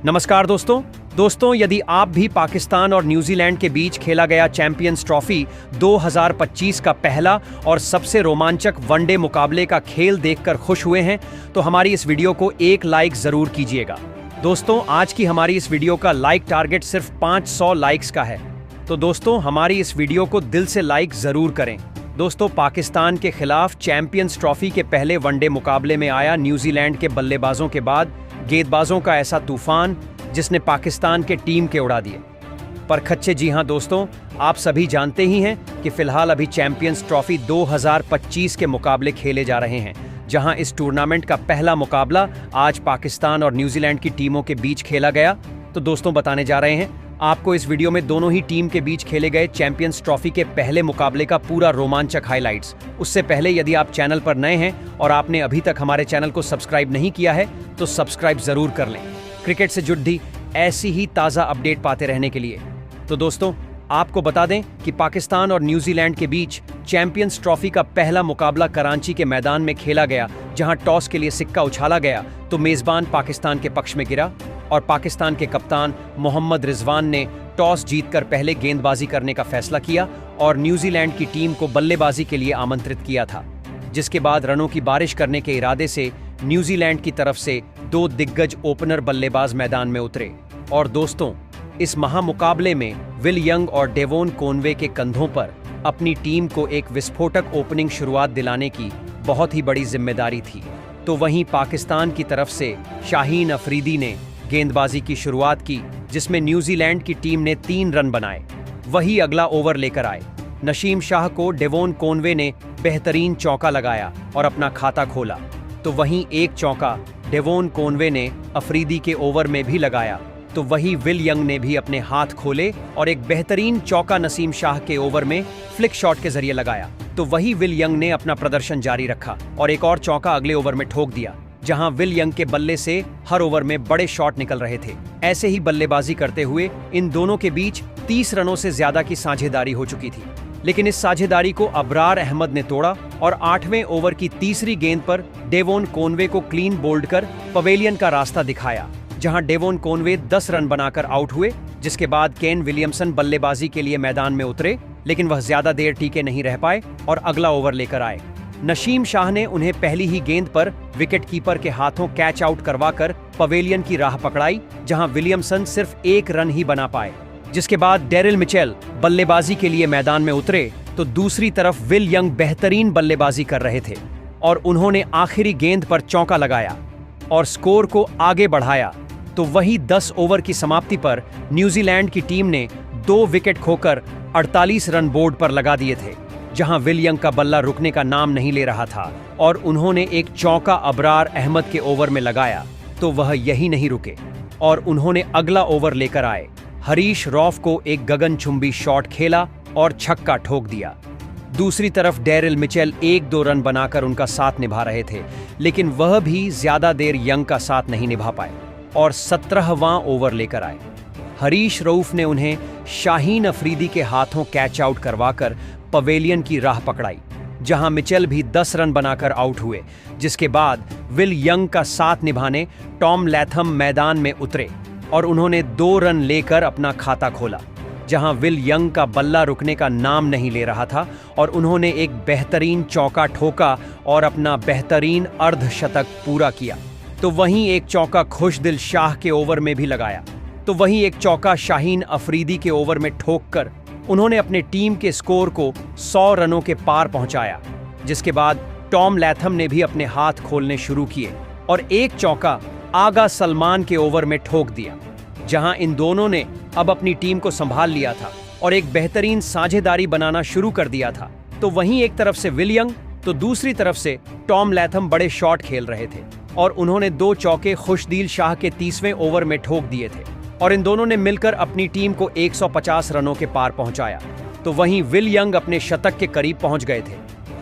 नमस्कार दोस्तों, यदि आप भी पाकिस्तान और न्यूजीलैंड के बीच खेला गया चैंपियंस ट्रॉफी 2025 का पहला और सबसे रोमांचक वनडे मुकाबले का खेल देखकर खुश हुए हैं, तो हमारी इस वीडियो को एक लाइक जरूर कीजिएगा। दोस्तों, आज की हमारी इस वीडियो का लाइक टारगेट सिर्फ 500 लाइक्स का है, तो दोस्तों हमारी इस वीडियो को दिल से लाइक जरूर करें। दोस्तों, पाकिस्तान के खिलाफ चैंपियंस ट्रॉफी के पहले वनडे मुकाबले में आया न्यूजीलैंड के बल्लेबाजों के बाद गेंदबाजों का ऐसा तूफान जिसने पाकिस्तान के टीम के उड़ा दिए। पर खच्चे, जी हां दोस्तों, आप सभी जानते ही हैं कि फिलहाल अभी चैंपियंस ट्रॉफी 2025 के मुकाबले खेले जा रहे हैं, जहां इस टूर्नामेंट का पहला मुकाबला आज पाकिस्तान और न्यूजीलैंड की टीमों के बीच खेला गया। तो दोस्तों, बताने जा रहे हैं आपको इस वीडियो में दोनों ही टीम के बीच खेले गए चैंपियंस ट्रॉफी के पहले मुकाबले का पूरा रोमांचक हाइलाइट्स। उससे पहले यदि आप चैनल पर नए हैं और आपने अभी तक हमारे चैनल को सब्सक्राइब नहीं किया है तो सब्सक्राइब जरूर कर लें, क्रिकेट से जुड़ी ऐसी ही ताज़ा अपडेट पाते रहने के लिए। तो दोस्तों, आपको बता दें कि पाकिस्तान और न्यूजीलैंड के बीच चैंपियंस ट्रॉफी का पहला मुकाबला कराची के मैदान में खेला गया, जहां टॉस के लिए सिक्का उछाला गया तो मेजबान पाकिस्तान के पक्ष में गिरा और पाकिस्तान के कप्तान मोहम्मद रिजवान ने टॉस जीतकर पहले गेंदबाजी करने का फैसला किया और न्यूजीलैंड की टीम को बल्लेबाजी के लिए आमंत्रित किया था, जिसके बाद रनों की बारिश करने के इरादे से न्यूजीलैंड की तरफ से 2 दिग्गज ओपनर बल्लेबाज मैदान में उतरे। और दोस्तों, इस महामुकाबले में विल यंग और डेवोन कॉनवे के कंधों पर अपनी टीम को एक विस्फोटक ओपनिंग शुरुआत दिलाने की बहुत ही बड़ी जिम्मेदारी थी। तो वहीं पाकिस्तान की तरफ से शाहीन अफरीदी ने गेंदबाजी की शुरुआत की, जिसमें न्यूजीलैंड की टीम ने 3 रन बनाए। वही अगला ओवर लेकर आए नसीम शाह को डेवोन कॉनवे ने बेहतरीन चौका लगाया और अपना खाता खोला। तो वहीं एक चौका डेवोन कॉनवे ने अफरीदी के ओवर में भी लगाया, तो वही विल यंग ने भी अपने हाथ खोले और एक बेहतरीन चौका नसीम शाह के ओवर में फ्लिक शॉट के जरिए लगाया। तो वही विल यंग ने अपना प्रदर्शन जारी रखा और एक और चौका अगले ओवर में ठोक दिया, जहां विल यंग के बल्ले से हर ओवर में बड़े शॉट निकल रहे थे। ऐसे ही बल्लेबाजी करते हुए इन दोनों के बीच 30 रनों से ज्यादा की साझेदारी हो चुकी थी, लेकिन इस साझेदारी को अबरार अहमद ने तोड़ा और 8वें ओवर की तीसरी गेंद पर डेवोन कॉनवे को क्लीन बोल्ड कर पवेलियन का रास्ता दिखाया, जहां डेवोन कॉनवे 10 रन बनाकर आउट हुए। जिसके बाद केन विलियमसन बल्लेबाजी के लिए मैदान में उतरे, लेकिन वह ज्यादा देर टीके नहीं रह पाए और अगला ओवर लेकर आए। नसीम शाह ने उन्हें पहली ही गेंद पर विकेट कीपर के हाथों कैच आउट करवाकर पवेलियन की राह पकड़ाई, जहां विलियमसन सिर्फ 1 रन ही बना पाए। जिसके बाद डेरिल मिचेल बल्लेबाजी के लिए मैदान में उतरे, तो दूसरी तरफ विल यंग बेहतरीन बल्लेबाजी कर रहे थे और उन्होंने आखिरी गेंद पर चौका लगाया और स्कोर को आगे बढ़ाया। तो वही 10 ओवर की समाप्ति पर न्यूजीलैंड की टीम ने 2 विकेट खोकर 48 रन बोर्ड पर लगा दिए थे, जहां विल यंग का बल्ला रुकने का नाम नहीं ले रहा था और उन्होंने एक चौका अबरार अहमद के ओवर में लगाया। तो वह यही नहीं रुके और उन्होंने अगला ओवर लेकर आए हरीश रौफ को एक गगनचुंबी शॉट खेला और छक्का ठोक दिया। दूसरी तरफ डेरिल मिचेल 1-2 रन बनाकर उनका साथ निभा रहे थे, लेकिन वह भी ज्यादा देर यंग का साथ नहीं निभा पाए और 17वां ओवर लेकर आए। हरीश रऊफ ने उन्हें शाहीन अफरीदी के हाथों कैच आउट करवाकर पवेलियन की राह पकड़ाई, जहां मिचेल भी 10 रन बनाकर आउट हुए। जिसके बाद विल यंग का साथ निभाने टॉम लैथम मैदान में उतरे और उन्होंने 2 रन लेकर अपना खाता खोला, जहां विल यंग का बल्ला रुकने का नाम नहीं ले रहा था और उन्होंने एक बेहतरीन चौका ठोका और अपना बेहतरीन अर्धशतक पूरा किया। तो वहीं एक चौका खुशदिल शाह के ओवर में भी लगाया, तो वहीं एक चौका शाहीन अफरीदी के ओवर में ठोककर उन्होंने अपने टीम के स्कोर को 100 रनों के पार पहुंचाया। जिसके बाद टॉम लैथम ने भी अपने हाथ खोलने शुरू किए और एक चौका आगा सलमान के ओवर में ठोक दिया, जहां इन दोनों ने अब अपनी टीम को संभाल लिया था और एक बेहतरीन साझेदारी बनाना शुरू कर दिया था। तो वहीं एक तरफ से विल यंग तो दूसरी तरफ से टॉम लैथम बड़े शॉट खेल रहे थे और उन्होंने 2 चौके खुशदिल शाह के 30वें ओवर में ठोक दिए थे और इन दोनों ने मिलकर अपनी टीम को 150 रनों के पार पहुंचाया। तो वहीं विल यंग अपने शतक के करीब पहुंच गए थे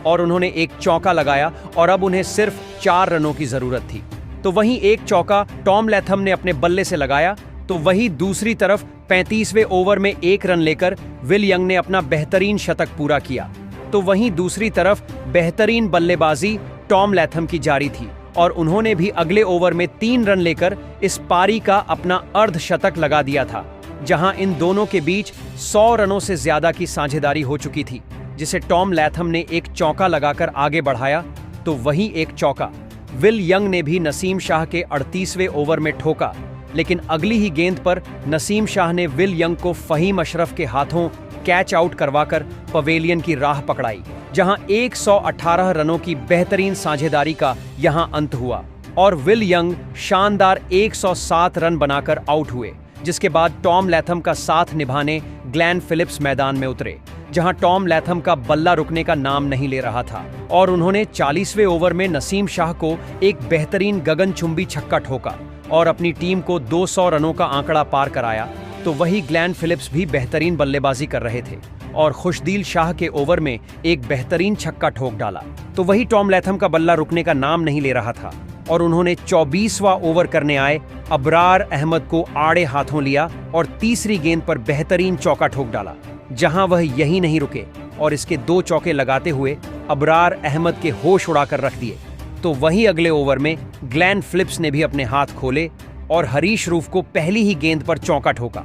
और उन्होंने एक चौका लगाया और अब उन्हें सिर्फ 4 रनों की जरूरत थी। तो वहीं एक चौका टॉम लैथम ने अपने बल्ले से लगाया, तो वहीं दूसरी तरफ 35वें ओवर में 1 रन लेकर विल यंग ने अपना बेहतरीन शतक पूरा किया। तो वहीं दूसरी तरफ बेहतरीन बल्लेबाजी टॉम लैथम की जारी थी और उन्होंने भी अगले ओवर में 3 रन लेकर इस पारी का अपना अर्धशतक लगा दिया था, जहां इन दोनों के बीच 100 रनों से ज्यादा की साझेदारी हो चुकी थी, जिसे टॉम लैथम ने एक चौका लगाकर आगे बढ़ाया। तो वही एक चौका विल यंग ने भी नसीम शाह के 38वें ओवर में ठोका, लेकिन अगली ही गेंद पर नसीम शाह ने विल यंग को फहीम अशरफ के हाथों कैच आउट करवाकर पवेलियन की राह पकड़ाई, जहां 118 रनों की बेहतरीन साझेदारी का यहां अंत हुआ और विल यंग शानदार 107 रन बनाकर आउट हुए, जिसके बाद टॉम लैथम का साथ निभाने ग्लेन फिलिप्स मैदान में उतरे, जहां टॉम लैथम का बल्ला रुकने का नाम नहीं ले रहा था और उन्होंने 40वें ओवर में नसीम शाह को एक बेहतरीन गगनचुंबी छक्का ठोका और अपनी टीम को 200 रनों का आंकड़ा पार कराया। तो वही ग्लेन फिलिप्स भी बेहतरीन बल्लेबाजी कर रहे थे और खुशदिल शाह के ओवर में एक बेहतरीन छक्का ठोक डाला। तो वही टॉम लैथम का बल्ला रुकने का नाम नहीं ले रहा था और उन्होंने 24वां ओवर करने आए अबरार अहमद को आड़े हाथों लिया और तीसरी गेंद पर बेहतरीन चौका ठोक डाला, जहां वह यही नहीं रुके और इसके 2 चौके लगाते हुए अबरार अहमद के होश उड़ाकर रख दिए। तो वही अगले ओवर में ग्लेन फिलिप्स ने भी अपने हाथ खोले और हरीश रूफ को पहली ही गेंद पर चौका ठोका।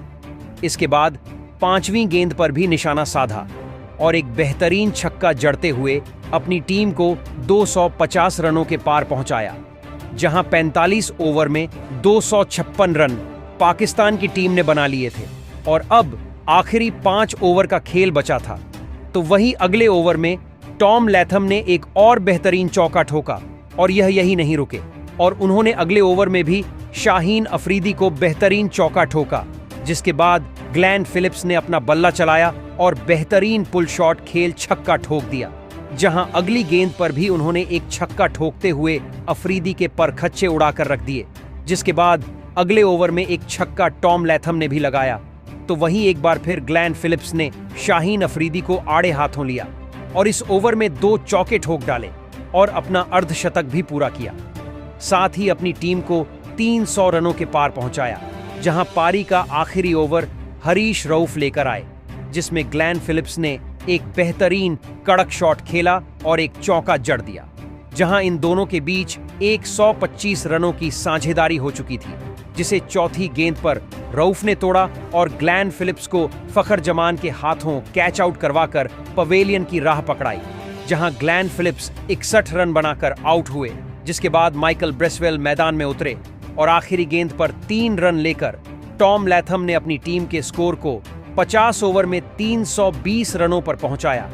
इसके बाद 5वीं गेंद पर भी निशाना साधा और एक बेहतरीन छक्का जड़ते हुए अपनी टीम को 250 रनों के पार पहुंचाया, जहां 45 ओवर में 256 रन पाकिस्तान की टीम ने बना लिए थे और अब आखिरी 5 ओवर का खेल बचा था। तो वही अगले ओवर में टॉम लैथम ने एक और बेहतरीन चौका ठोका और यही नहीं रुके और उन्होंने अगले ओवर में भी शाहीन अफरीदी को बेहतरीन चौका ठोका, जिसके बाद ग्लेन फिलिप्स ने अपना बल्ला चलाया और बेहतरीन पुल शॉट खेल छक्का ठोक दिया, जहां अगली गेंद पर भी उन्होंने एक छक्का ठोकते हुए अफरीदी के परखच्चे उड़ाकर रख दिए, जिसके बाद अगले ओवर में एक छक्का टॉम लैथम ने भी लगाया। तो वहीं एक बार फिर ग्लेन फिलिप्स ने शाहीन अफरीदी को आड़े हाथों लिया और इस ओवर में 2 चौके ठोक डाले और अपना अर्धशतक भी पूरा किया, साथ ही अपनी टीम को 300 रनों के पार पहुंचाया, जहां पारी का आखिरी ओवर हरीश रऊफ लेकर आए, जिसमें ग्लेन फिलिप्स ने एक बेहतरीन कड़क शॉट खेला और एक चौका जड़ दिया, जहां इन दोनों के बीच 125 रनों की साझेदारी हो चुकी थी, जिसे चौथी गेंद पर रऊफ ने तोड़ा और ग्लेन फिलिप्स को फखर जमान के हाथों कैच आउट करवाकर पवेलियन की राह पकड़ाई, जहां ग्लेन फिलिप्स 61 रन बनाकर आउट हुए, जिसके बाद माइकल ब्रेसवेल मैदान में उतरे और आखिरी गेंद पर 3 रन लेकर टॉम लैथम ने अपनी टीम के स्कोर को 50 ओवर में 320 रनों पर पहुंचाया,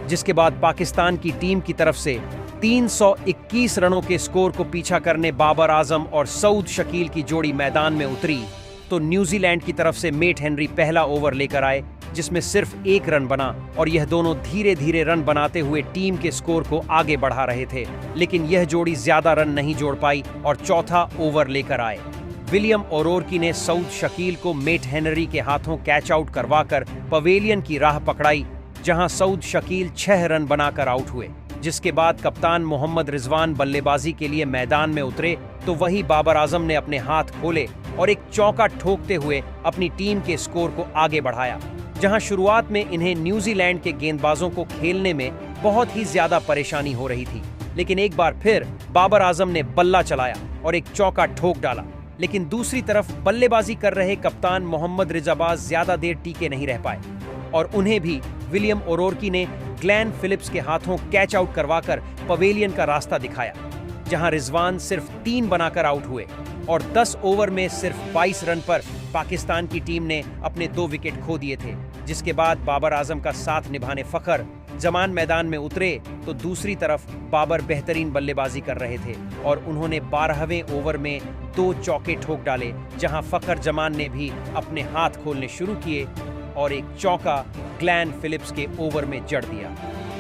जिसके बाद पाकिस्तान की टीम की तरफ से 321 रनों के स्कोर को पीछा करने बाबर आजम और सऊद शकील की जोड़ी मैदान में उतरी। तो न्यूजीलैंड की तरफ से मेट हेनरी पहला ओवर लेकर आए, जिसमें सिर्फ 1 रन बना और यह दोनों धीरे धीरे रन बनाते हुए टीम के स्कोर को आगे बढ़ा रहे थे, लेकिन यह जोड़ी ज्यादा रन नहीं जोड़ पाई और चौथा ओवर लेकर आए। विलियम ओरोर्की ने सऊद शकील को मेट हेनरी के हाथों कैच आउट करवाकर पवेलियन की राह पकड़ाई, जहां सऊद शकील 6 रन बनाकर आउट हुए, जिसके बाद कप्तान मोहम्मद रिजवान बल्लेबाजी के लिए मैदान में उतरे। तो वही बाबर आजम ने अपने हाथ खोले और एक चौका ठोकते हुए अपनी टीम के स्कोर को आगे बढ़ाया, जहां शुरुआत में इन्हें न्यूजीलैंड के गेंदबाजों को खेलने में बहुत ही ज्यादा परेशानी हो रही थी, लेकिन एक बार फिर बाबर आजम ने बल्ला चलाया और एक चौका ठोक डाला। लेकिन दूसरी तरफ बल्लेबाजी कर रहे कप्तान मोहम्मद रिजाबाज ज्यादा देर टीके नहीं रह पाए और उन्हें भी विलियम ओरोर्की ने ग्लेन फिलिप्स के हाथों कैच आउट करवाकर पवेलियन का रास्ता दिखाया, जहां रिजवान सिर्फ 3 बनाकर आउट हुए और 10 ओवर में सिर्फ 22 रन पर पाकिस्तान की टीम ने अपने 2 विकेट खो दिए थे, जिसके बाद बाबर आजम का साथ निभाने फखर जमान मैदान में उतरे। तो दूसरी तरफ बाबर बेहतरीन बल्लेबाजी कर रहे थे और उन्होंने 12वें ओवर में 2 चौके ठोक डाले, जहां फखर जमान ने भी अपने हाथ खोलने शुरू किए और एक चौका ग्लेन फिलिप्स के ओवर में जड़ दिया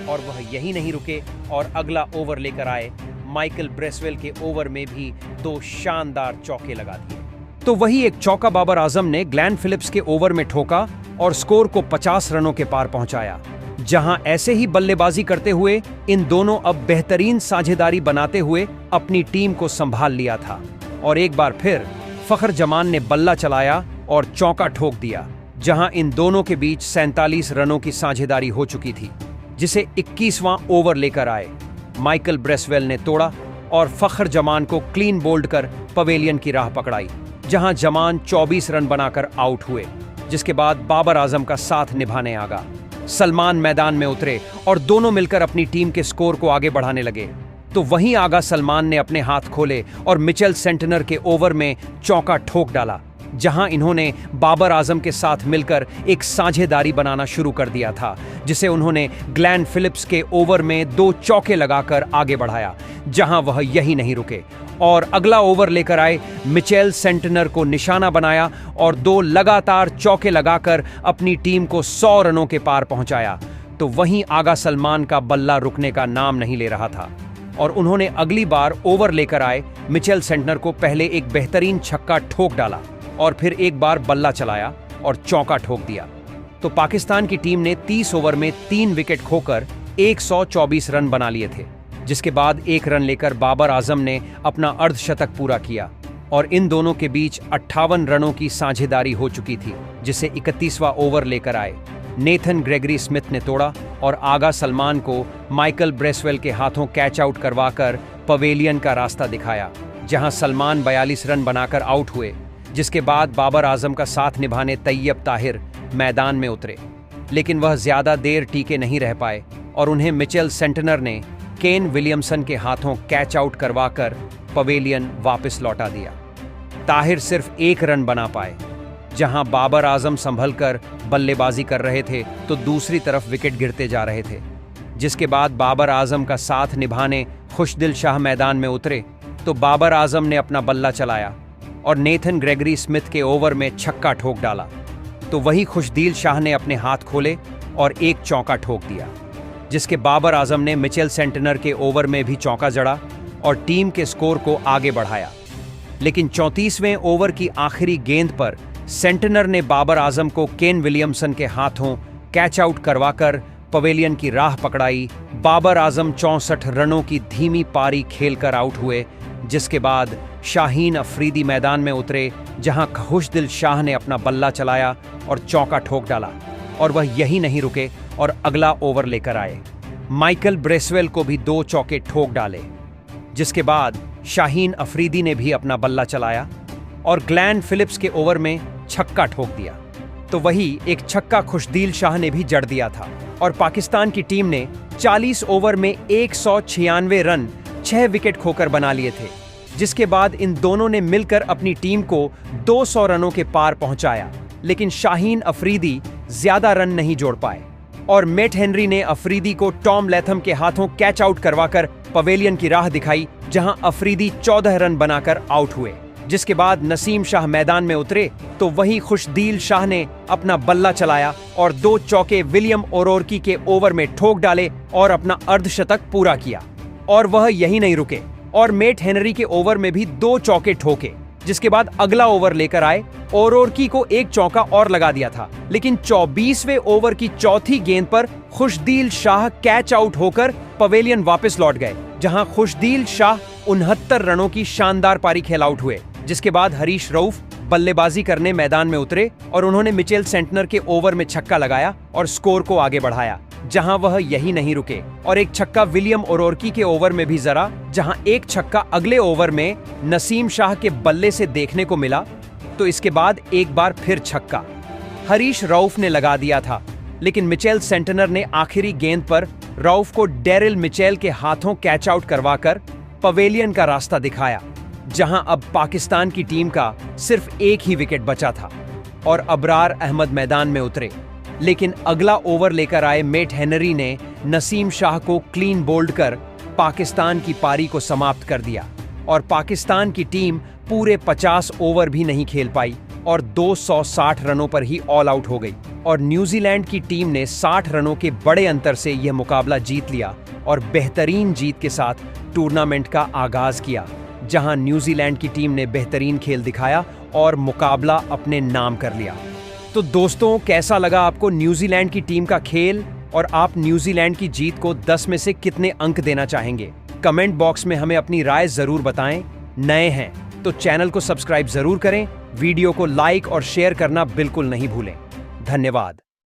और वह यही नहीं रुके और अगला ओवर लेकर आए माइकल ब्रेसवेल के ओवर में भी 2 शानदार चौके लगा दिए। तो वही एक चौका बाबर आजम ने ग्लेन फिलिप्स के ओवर में ठोका और स्कोर को 50 रनों के पार पहुंचाया, जहां ऐसे ही बल्लेबाजी करते हुए इन दोनों अब बेहतरीन साझेदारी बनाते हुए अपनी टीम को संभाल लिया था और एक बार फिर फखर जमान ने बल्ला चलाया और चौका ठोक दिया, जहां इन दोनों के बीच 47 रनों की साझेदारी हो चुकी थी, जिसे 21वां ओवर लेकर आए माइकल ब्रेसवेल ने तोड़ा और फखर जमान को क्लीन बोल्ड कर पवेलियन की राह पकड़ाई, जहां जमान 24 रन बनाकर आउट हुए। जिसके बाद बाबर आजम का साथ निभाने आगा। सलमान मैदान में उतरे और दोनों मिलकर अपनी टीम के स्कोर को आगे बढ़ाने लगे। तो वहीं आगा सलमान ने अपने हाथ खोले और मिचेल सेंटनर के ओवर में चौका ठोक डाला, जहां इन्होंने बाबर आजम के साथ मिलकर एक साझेदारी बनाना शुरू कर दिया था, जिसे उन्होंने ग्लेन फिलिप्स के ओवर में 2 चौके लगाकर आगे बढ़ाया, जहां वह यही नहीं रुके और अगला ओवर लेकर आए। मिचेल सेंटनर को निशाना बनाया और 2 लगातार चौके लगाकर अपनी टीम को 100 रनों के पार पहुंचाया। तो वहीं आगा सलमान का बल्ला रुकने का नाम नहीं ले रहा था और उन्होंने अगली बार ओवर लेकर आए मिचेल सेंटनर को पहले एक बेहतरीन छक्का ठोक डाला और फिर एक बार बल्ला चलाया और चौका ठोक दिया। तो पाकिस्तान की टीम ने 30 ओवर में 3 विकेट खोकर 124 रन बना लिए थे, जिसके बाद 1 रन लेकर बाबर आजम ने अपना अर्धशतक पूरा किया और इन दोनों के बीच 58 रनों की साझेदारी हो चुकी थी, जिसे 31वां ओवर लेकर आए नेथन ग्रेगरी स्मिथ ने तोड़ा और आगा सलमान को माइकल ब्रेसवेल के हाथों कैच आउट करवाकर पवेलियन का रास्ता दिखाया, जहां सलमान 42 रन बनाकर आउट हुए। जिसके बाद बाबर आजम का साथ निभाने तैयब ताहिर मैदान में उतरे, लेकिन वह ज्यादा देर टीके नहीं रह पाए और उन्हें मिचेल सेंटनर ने केन विलियमसन के हाथों कैच आउट करवाकर पवेलियन वापस लौटा दिया। ताहिर सिर्फ 1 रन बना पाए, जहां बाबर आजम संभलकर बल्लेबाजी कर रहे थे तो दूसरी तरफ विकेट गिरते जा रहे थे। जिसके बाद बाबर आजम का साथ निभाने खुशदिल शाह मैदान में उतरे तो बाबर आजम ने अपना बल्ला चलाया और नेथन ग्रेगरी स्मिथ के ओवर में छक्का ठोक डाला। तो वही खुशदिल शाह ने अपने हाथ खोले और एक चौका ठोक दिया, जिसके बाबर आजम ने मिचेल सेंटनर के ओवर में भी चौका जड़ा और टीम के स्कोर को आगे बढ़ाया। लेकिन 34वें ओवर की आखिरी गेंद पर सेंटनर ने बाबर आजम को केन विलियमसन के हाथों कैच आउट करवाकर पवेलियन की राह पकड़ाई। बाबर आजम 64 रनों की धीमी पारी खेलकर आउट हुए, जिसके बाद शाहीन अफरीदी मैदान में उतरे, जहां खुशदिल शाह ने अपना बल्ला चलाया और चौका ठोक डाला और वह यही नहीं रुके और अगला ओवर लेकर आए। माइकल ब्रेसवेल को भी 2 चौके ठोक डाले, जिसके बाद शाहीन अफरीदी ने भी अपना बल्ला चलाया और ग्लेन फिलिप्स के ओवर में छक्का ठोक दिया। तो वही एक छक्का खुशदिल शाह ने भी जड़ दिया था और पाकिस्तान की टीम ने 40 ओवर में 196 रन 6 विकेट खोकर बना लिए थे, जिसके बाद इन दोनों ने मिलकर अपनी टीम को 200 रनों के पार पहुंचाया। लेकिन शाहीन अफरीदी ज्यादा रन नहीं जोड़ पाए और मैट हेनरी ने अफरीदी को टॉम लैथम के हाथों कैच आउट करवाकर पवेलियन की राह दिखाई, जहां अफरीदी 14 रन बनाकर आउट हुए। जिसके बाद नसीम शाह मैदान में उतरे तो वही खुशदिल शाह ने अपना बल्ला चलाया और 2 चौके विलियम ओरोर्की के ओवर में ठोक डाले और अपना अर्धशतक पूरा किया। और वह यही नहीं रुके और मैट हेनरी के ओवर में भी 2 चौके ठोके, जिसके बाद अगला ओवर लेकर आए। ओरोर्की को 1 चौका और लगा दिया था, लेकिन 24वें ओवर की चौथी गेंद पर खुशदिल शाह कैच आउट होकर पवेलियन वापस लौट गए, जहां खुशदिल शाह 69 रनों की शानदार पारी खेल आउट हुए। जिसके बाद हरीश रऊफ बल्लेबाजी करने मैदान में उतरे और उन्होंने मिचेल सेंटनर के ओवर में छक्का लगाया और स्कोर को आगे बढ़ाया, जहां वह यही नहीं रुके और एक छक्का विलियम ओरोर्की के ओवर में भी जरा, जहां एक छक्का अगले ओवर में नसीम शाह के बल्ले से देखने को मिला। तो इसके बाद एक बार फिर छक्का हरीश रऊफ ने लगा दिया था, लेकिन मिचेल सेंटनर ने आखिरी गेंद पर रऊफ को डेरिल मिचेल के हाथों कैच आउट करवाकर पवेलियन का रास्ता दिखाया, जहां अब पाकिस्तान की टीम का सिर्फ 1 ही विकेट बचा था और अबरार अहमद मैदान में उतरे। लेकिन अगला ओवर लेकर आए मैट हेनरी ने नसीम शाह को क्लीन बोल्ड कर पाकिस्तान की पारी को समाप्त कर दिया और पाकिस्तान की टीम पूरे 50 ओवर भी नहीं खेल पाई और 260 रनों पर ही ऑल आउट हो गई और न्यूजीलैंड की टीम ने 60 रनों के बड़े अंतर से यह मुकाबला जीत लिया और बेहतरीन जीत के साथ टूर्नामेंट का आगाज किया, जहां न्यूजीलैंड की टीम ने बेहतरीन खेल दिखाया और मुकाबला अपने नाम कर लिया। तो दोस्तों, कैसा लगा आपको न्यूजीलैंड की टीम का खेल और आप न्यूजीलैंड की जीत को 10 में से कितने अंक देना चाहेंगे? कमेंट बॉक्स में हमें अपनी राय जरूर बताएं। नए हैं तो चैनल को सब्सक्राइब जरूर करें, वीडियो को लाइक और शेयर करना बिल्कुल नहीं भूलें। धन्यवाद।